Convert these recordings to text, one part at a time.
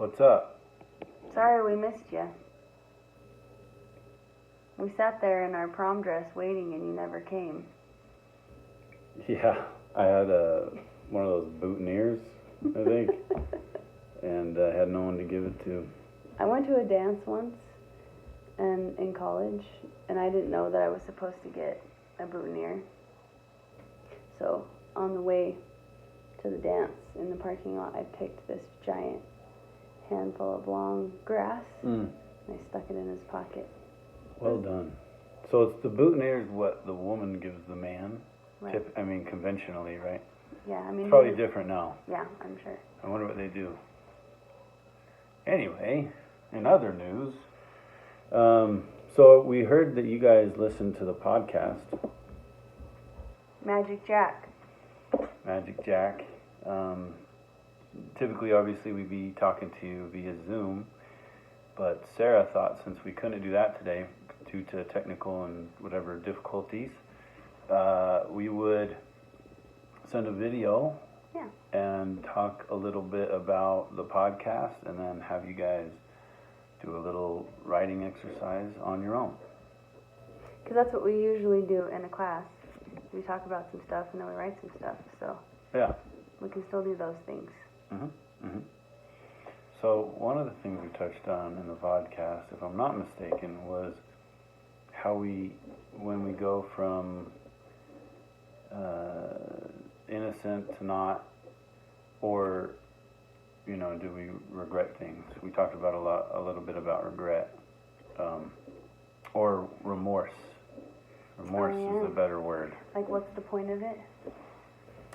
What's up? Sorry we missed you. We sat there in our prom dress waiting and you never came. Yeah, I had one of those boutonnieres, I think, and I had no one to give it to. I went to a dance once and in college, and I didn't know that I was supposed to get a boutonniere. So on the way to the dance in the parking lot, I picked this giant handful of long grass, and I stuck it in his pocket. Well done. So it's the boutonniere is what the woman gives the man? Right. Conventionally, right? Yeah, I mean... It's probably different now. Yeah, I'm sure. I wonder what they do. Anyway, in other news, so we heard that you guys listened to the podcast. Magic Jack. Magic Jack. Typically, obviously, we'd be talking to you via Zoom, but Sarah thought since we couldn't do that today due to technical and whatever difficulties, we would send a video and talk a little bit about the podcast and then have you guys do a little writing exercise on your own. Because that's what we usually do in a class. We talk about some stuff and then we write some stuff, so yeah, we can still do those things. So one of the things we touched on in the podcast, if I'm not mistaken, was how when we go from innocent to not, or do we regret things? We talked about a little bit about regret, or remorse. Remorse is a better word. Like, what's the point of it?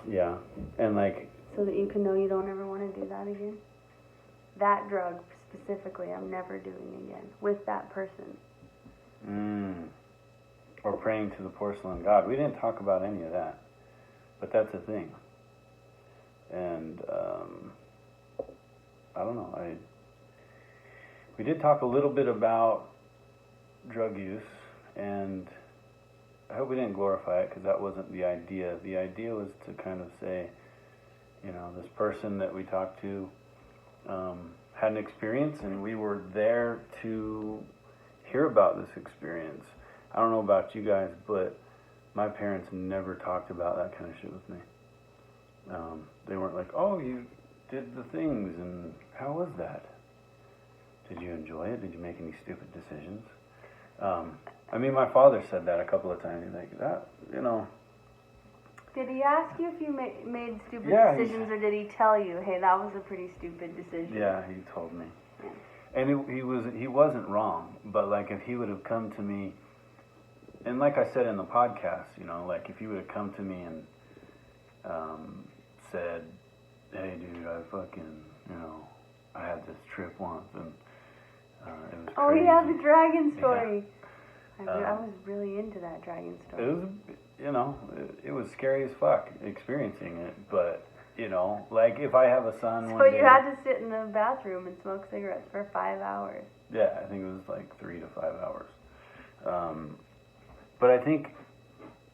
Yeah, and like... So that you can know you don't ever want to do that again? That drug, specifically, I'm never doing again. With that person. Or praying to the porcelain god. We didn't talk about any of that. But that's a thing. And, I don't know. We did talk a little bit about drug use, and I hope we didn't glorify it because that wasn't the idea. The idea was to kind of say, this person that we talked to had an experience, and we were there to hear about this experience. I don't know about you guys, but my parents never talked about that kind of shit with me. They weren't like, oh, you did the things, and how was that? Did you enjoy it? Did you make any stupid decisions? My father said that a couple of times. He's like, that, Did he ask you if you made stupid decisions, or did he tell you, hey, that was a pretty stupid decision? Yeah, he told me. Yeah. And he wasn't wrong, but like if he would have come to me, and like I said in the podcast, like if he would have come to me and said, hey dude, I fucking, I had this trip once and it was crazy. Oh yeah, the dragon story. Yeah. I was really into that dragon story. It was, it was scary as fuck experiencing it, but like if I have a son one day... So you had to sit in the bathroom and smoke cigarettes for 5 hours. Yeah, I think it was like 3 to 5 hours. But I think,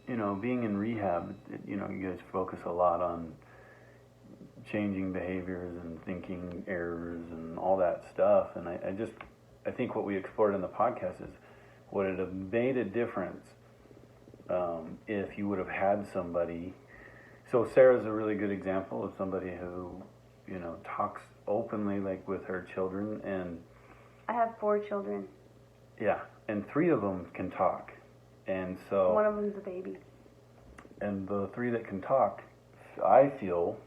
being in rehab, you guys focus a lot on changing behaviors and thinking errors and all that stuff. And I think what we explored in the podcast is, would it have made a difference if you would have had somebody... So Sarah's a really good example of somebody who, talks openly, like with her children, and... I have 4 children. Yeah, and 3 of them can talk, and so... One of them's a baby. And the 3 that can talk, I feel,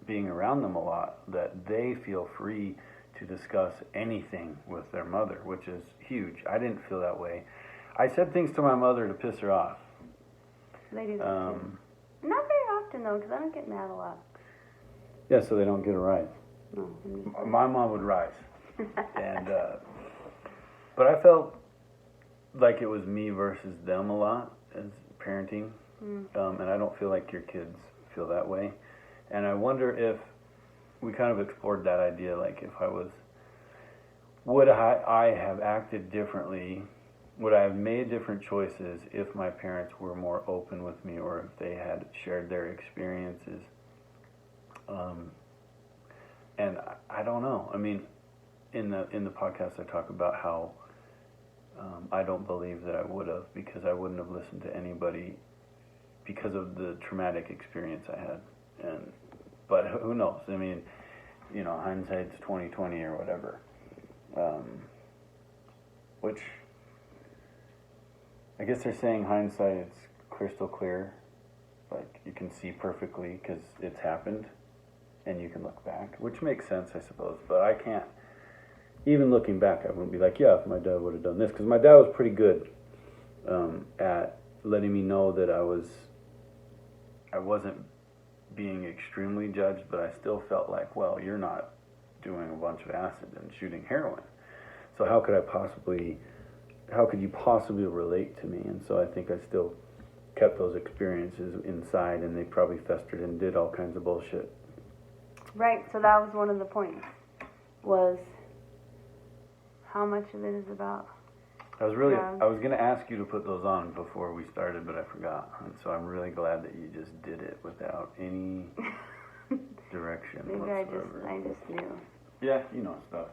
being around them a lot, that they feel free to discuss anything with their mother, which is huge. I didn't feel that way. I said things to my mother to piss her off. They do that too. Not very often, though, because I don't get mad a lot. Yeah, so they don't get a rise. No, my mom would rise. And but I felt like it was me versus them a lot as parenting. And I don't feel like your kids feel that way. And I wonder if we kind of explored that idea, like if would I have acted differently? Would I have made different choices if my parents were more open with me, or if they had shared their experiences? And I don't know. in the podcast I talk about how I don't believe that I would have, because I wouldn't have listened to anybody because of the traumatic experience I had. But who knows? I mean, hindsight's 20/20 or whatever. Which I guess they're saying hindsight, it's crystal clear, like you can see perfectly because it's happened, and you can look back, which makes sense, I suppose. But I can't. Even looking back, I wouldn't be like, yeah, if my dad would have done this, because my dad was pretty good at letting me know that I wasn't being extremely judged, but I still felt like, well, you're not doing a bunch of acid and shooting heroin, so how could you possibly relate to me? And so I think I still kept those experiences inside, and they probably festered and did all kinds of bullshit. Right, so that was one of the points, was how much of it is about I was going to ask you to put those on before we started, but I forgot. And so I'm really glad that you just did it without any direction whatsoever. I just knew. Yeah, you know stuff.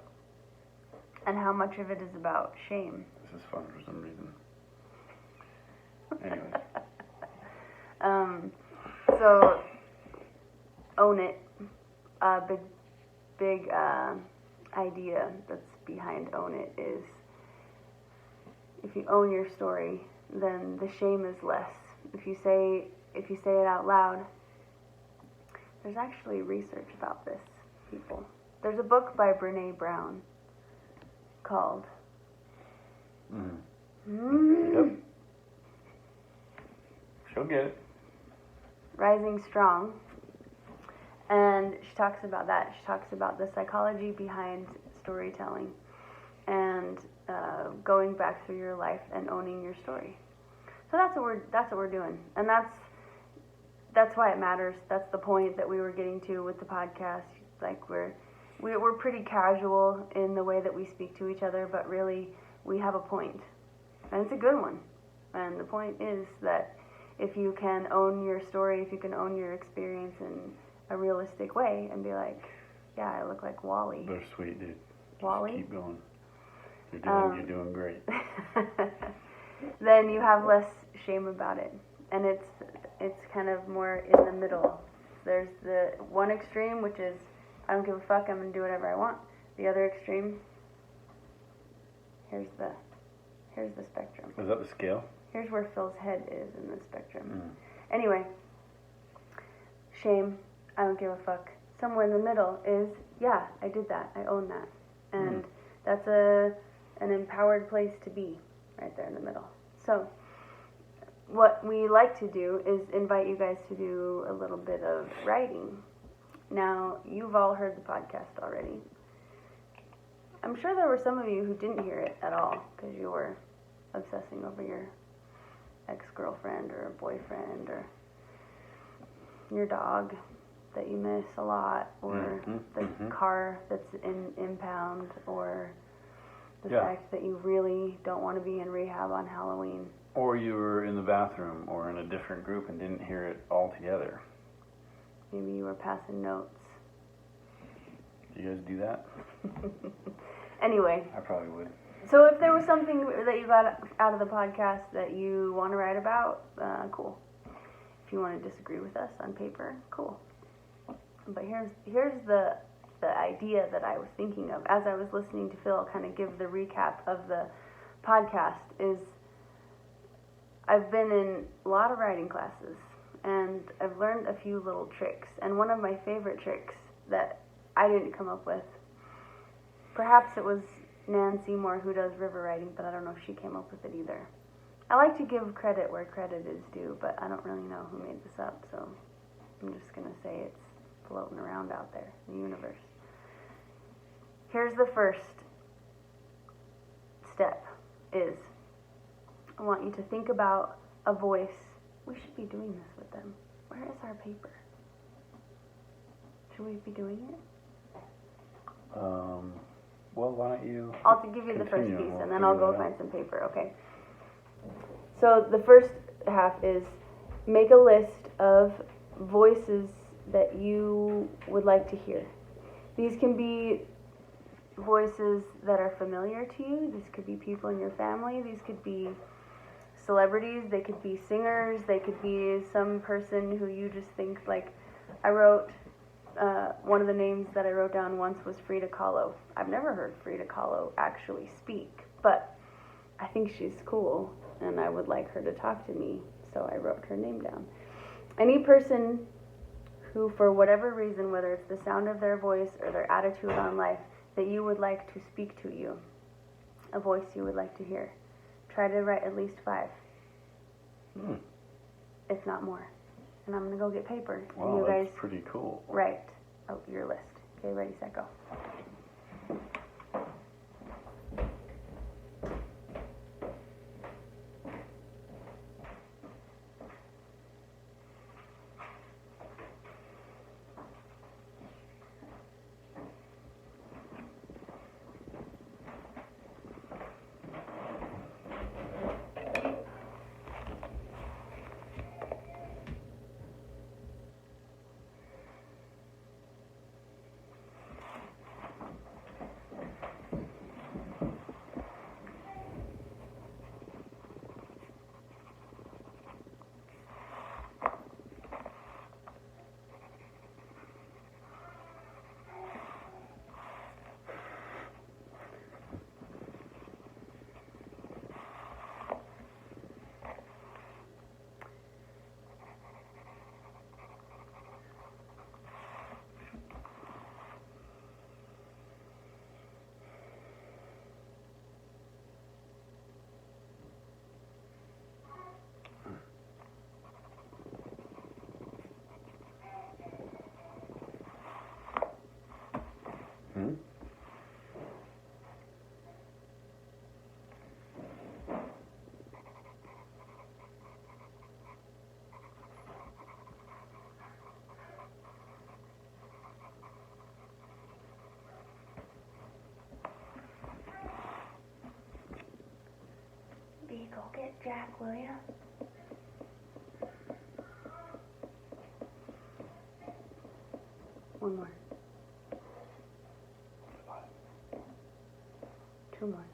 And how much of it is about shame. This is fun for some reason. Anyways. So, own it. Big idea that's behind own it is, if you own your story, then the shame is less. If you say it out loud, there's actually research about this, people. There's a book by Brene Brown called Yep. She'll get it. Rising Strong. And she talks about that. She talks about the psychology behind storytelling and going back through your life and owning your story. So that's what we're doing, and that's why it matters. That's the point that we were getting to with the podcast. Like we're pretty casual in the way that we speak to each other, but really we have a point, and it's a good one. And the point is that if you can own your story, if you can own your experience in a realistic way and be like, yeah, I look like Wally. They're sweet, dude. Wally? Just keep going. You're doing great. Then you have less shame about it. And it's kind of more in the middle. There's the one extreme, which is, I don't give a fuck, I'm going to do whatever I want. The other extreme, here's the spectrum. Is that the scale? Here's where Phil's head is in the spectrum. Anyway, shame, I don't give a fuck. Somewhere in the middle is, yeah, I did that, I own that. And that's an empowered place to be, right there in the middle. So, what we like to do is invite you guys to do a little bit of writing. Now, you've all heard the podcast already. I'm sure there were some of you who didn't hear it at all because you were obsessing over your ex-girlfriend or boyfriend or your dog that you miss a lot, or the car that's in impound, or the fact that you really don't want to be in rehab on Halloween. Or you were in the bathroom or in a different group and didn't hear it all together. Maybe you were passing notes. Do you guys do that? Anyway. I probably would. So if there was something that you got out of the podcast that you want to write about, cool. If you want to disagree with us on paper, cool. But here's the idea that I was thinking of as I was listening to Phil kind of give the recap of the podcast is, I've been in a lot of writing classes, and I've learned a few little tricks. And one of my favorite tricks that I didn't come up with, perhaps it was Nan Seymour who does river writing, but I don't know if she came up with it either. I like to give credit where credit is due, but I don't really know who made this up, so I'm just going to say it's floating around out there in the universe. Here's the first step is, I want you to think about a voice. We should be doing this with them. Where is our paper? Should we be doing it? Well, why don't you... I'll give you the first piece, we'll and then I'll go figure it find out. some paper, okay? So the first half is, make a list of voices that you would like to hear. These can be voices that are familiar to you. These could be people in your family. These could be celebrities. They could be singers. They could be some person who you just think, like, I wrote, one of the names that I wrote down once was Frida Kahlo. I've never heard Frida Kahlo actually speak, but I think she's cool, and I would like her to talk to me, so I wrote her name down. Any person who, for whatever reason, whether it's the sound of their voice or their attitude on life, that you would like to speak to you, a voice you would like to hear. Try to write at least 5, if not more. And I'm going to go get paper. Wow, and you that's guys pretty cool. write your list. Okay, ready, set, go. Go get Jack, will ya? One more. 2 more.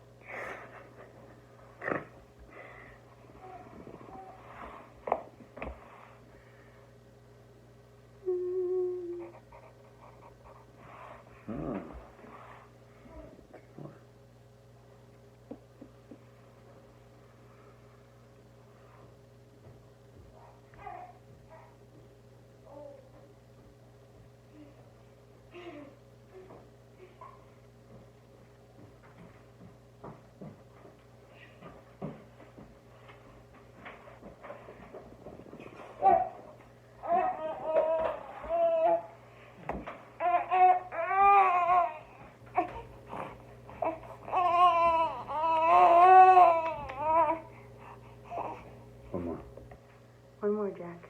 One more, Jack.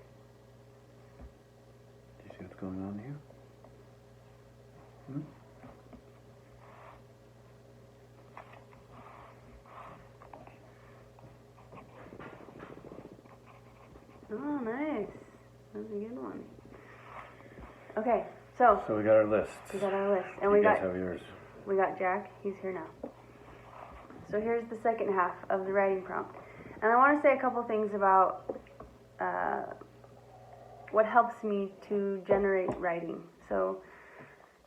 Do you see what's going on here? Oh, nice. That was a good one. Okay, so we got our list. We got our list. And you we guys got have yours. We got Jack. He's here now. So here's the second half of the writing prompt. And I want to say a couple things about what helps me to generate writing. So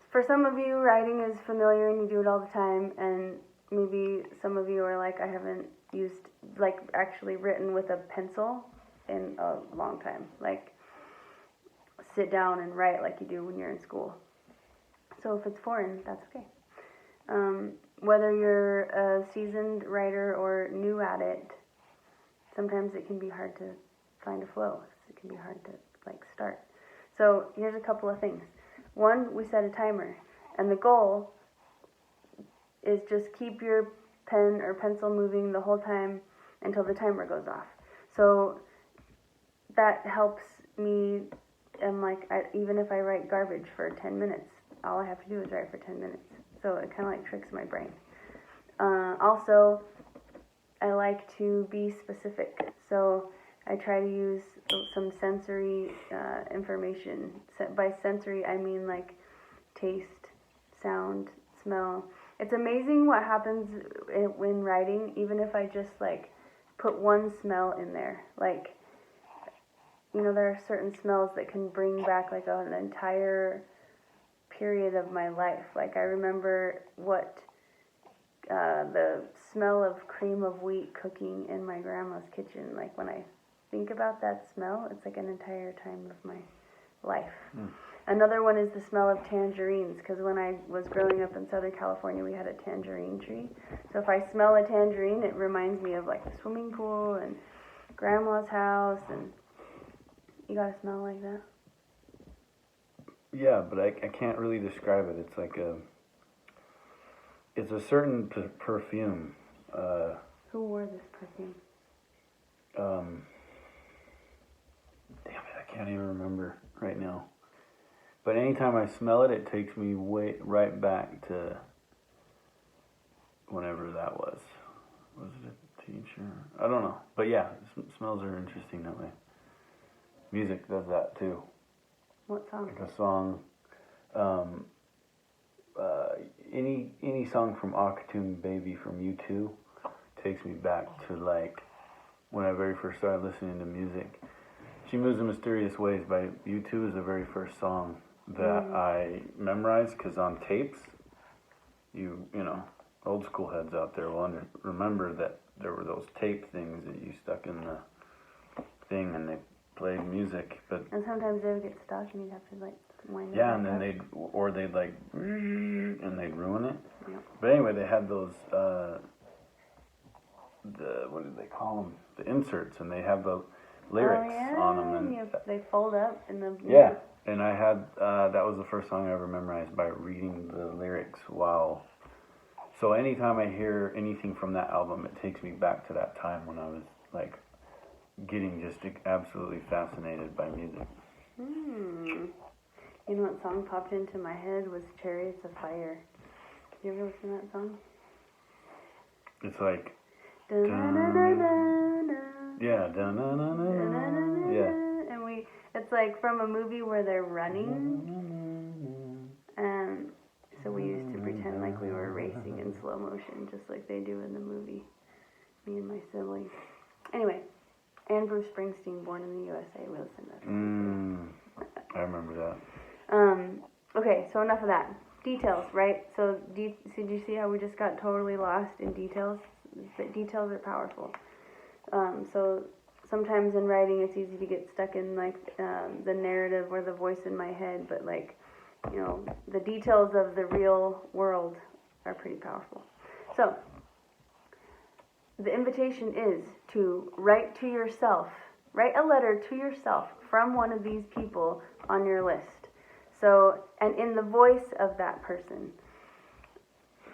for some of you, writing is familiar and you do it all the time, and maybe some of you are like, I haven't used, like, actually written with a pencil in a long time. Like, sit down and write like you do when you're in school. So if it's foreign, that's okay. Whether you're a seasoned writer or new at it, sometimes it can be hard to find a flow. It can be hard to, like, start. So here's a couple of things. One, we set a timer, and the goal is just keep your pen or pencil moving the whole time until the timer goes off. So that helps me, and like, even if I write garbage for 10 minutes, all I have to do is write for 10 minutes. So it kind of like tricks my brain. Also, I like to be specific. So I try to use some sensory information. By sensory, I mean like taste, sound, smell. It's amazing what happens when writing, even if I just like put one smell in there. Like, you know, there are certain smells that can bring back like an entire period of my life. Like I remember what the smell of cream of wheat cooking in my grandma's kitchen. Like when I think about that smell, it's like an entire time of my life. Another one is the smell of tangerines, because when I was growing up in Southern California, we had a tangerine tree. So if I smell a tangerine, it reminds me of like the swimming pool and grandma's house. And you got a smell like that? Yeah, but I can't really describe it. It's like it's a certain perfume. Who wore this perfume? Damn it, I can't even remember right now. But anytime I smell it, it takes me right back to whenever that was. Was it a teacher? I don't know. But yeah, smells are interesting that way. Music does that too. What song? Like a song, any song from October Baby from U2 takes me back to like when I very first started listening to music. She Moves in Mysterious Ways by U2 is the very first song that I memorized, because on tapes, you know, old school heads out there will remember that there were those tape things that you stuck in the thing and they played music, but and sometimes they would get stuck and you'd have to like wind it. Yeah, and then they'd like and they'd ruin it. Yep. But anyway, they had those what did they call them? The inserts, and they have the lyrics on them, and they fold up in the And I had that was the first song I ever memorized by reading the lyrics while. So anytime I hear anything from that album, it takes me back to that time when I was like getting just absolutely fascinated by music. You know what song popped into my head was Chariots of Fire. Did you ever listen to that song? It's like yeah, yeah. And it's like from a movie where they're running, and so we used to pretend like we were racing in slow motion, just like they do in the movie. Me and my siblings. Anyway, and Bruce Springsteen, Born in the USA. We listened to that. I remember that. Okay, so enough of that. Details, right? So did you see how we just got totally lost in details? Details are powerful. So sometimes in writing it's easy to get stuck in like the narrative or the voice in my head, but like, you know, the details of the real world are pretty powerful. So the invitation is to write to yourself. Write a letter to yourself from one of these people on your list. So, and in the voice of that person.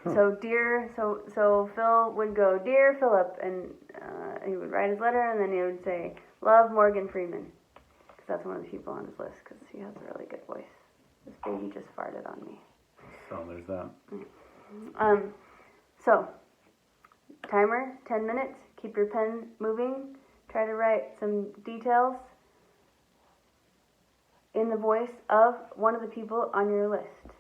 So Phil would go, "Dear Philip," and he would write his letter, and then he would say, "Love, Morgan Freeman," because that's one of the people on his list, because he has a really good voice. This baby just farted on me. So there's that. So, timer, 10 minutes. Keep your pen moving. Try to write some details in the voice of one of the people on your list.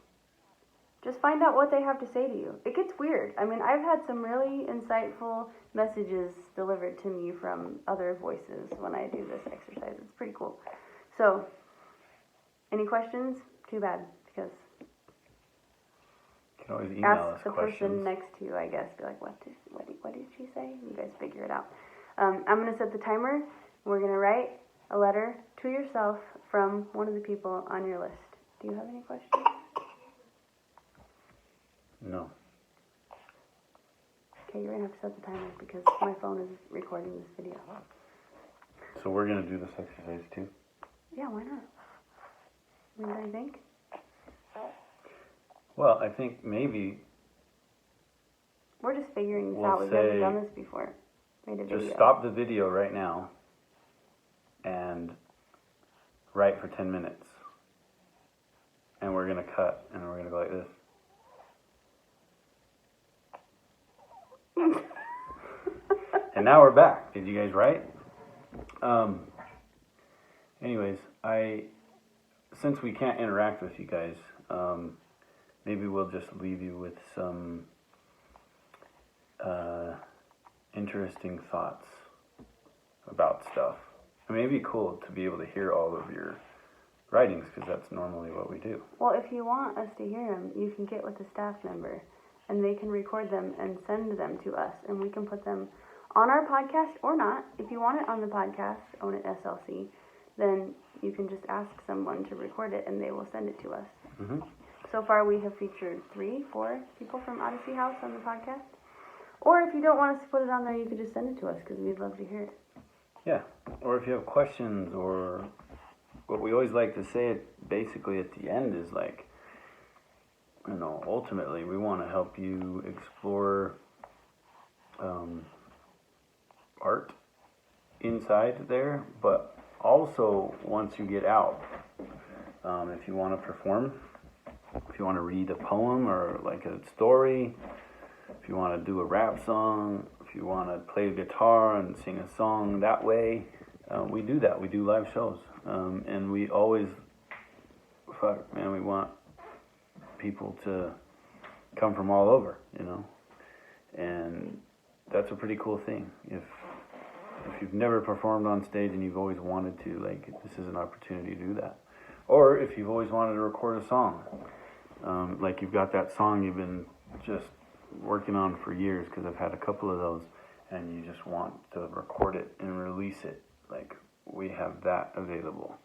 Just find out what they have to say to you. It gets weird. I mean, I've had some really insightful messages delivered to me from other voices when I do this exercise. It's pretty cool. So, any questions? Too bad, because you can always email us ask the questions. person next to you, I guess. Be like, what did she say? You guys figure it out. I'm going to set the timer. We're going to write a letter to yourself from one of the people on your list. Do you have any questions? No. Okay, you're going to have to set the timer because my phone is recording this video. So we're going to do this exercise too? Yeah, why not? What do you think? Well, I think maybe we're just figuring this we'll out. We've never done this before. Made a video. Just stop the video right now and write for 10 minutes. And we're going to cut and we're going to go like this. And now we're back. Did you guys write? Anyways, since we can't interact with you guys, maybe we'll just leave you with some interesting thoughts about stuff. I mean, it'd be cool to be able to hear all of your writings, because that's normally what we do. Well, if you want us to hear them, you can get with a staff member, and they can record them and send them to us, and we can put them on our podcast or not. If you want it on the podcast, Own It SLC, then you can just ask someone to record it, and they will send it to us. Mm-hmm. So far, we have featured 3-4 people from Odyssey House on the podcast. Or if you don't want us to put it on there, you could just send it to us, because we'd love to hear it. Yeah, or if you have questions, or what we always like to say basically at the end is like, ultimately we want to help you explore art inside there, but also once you get out, if you want to perform, if you want to read a poem or like a story, if you want to do a rap song, if you want to play a guitar and sing a song that way, we do that. We do live shows. And we always, we want people to come from all over, and that's a pretty cool thing. If you've never performed on stage and you've always wanted to, like, this is an opportunity to do that. Or if you've always wanted to record a song, like you've got that song you've been just working on for years, because I've had a couple of those, and you just want to record it and release it, like, we have that available.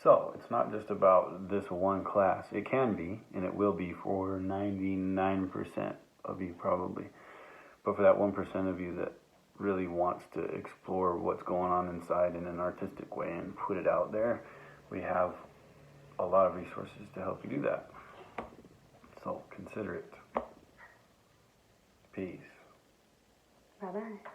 So it's not just about this one class. It can be, and it will be for 99% of you probably. But for that 1% of you that really wants to explore what's going on inside in an artistic way and put it out there, we have a lot of resources to help you do that. So consider it. Peace. Bye-bye.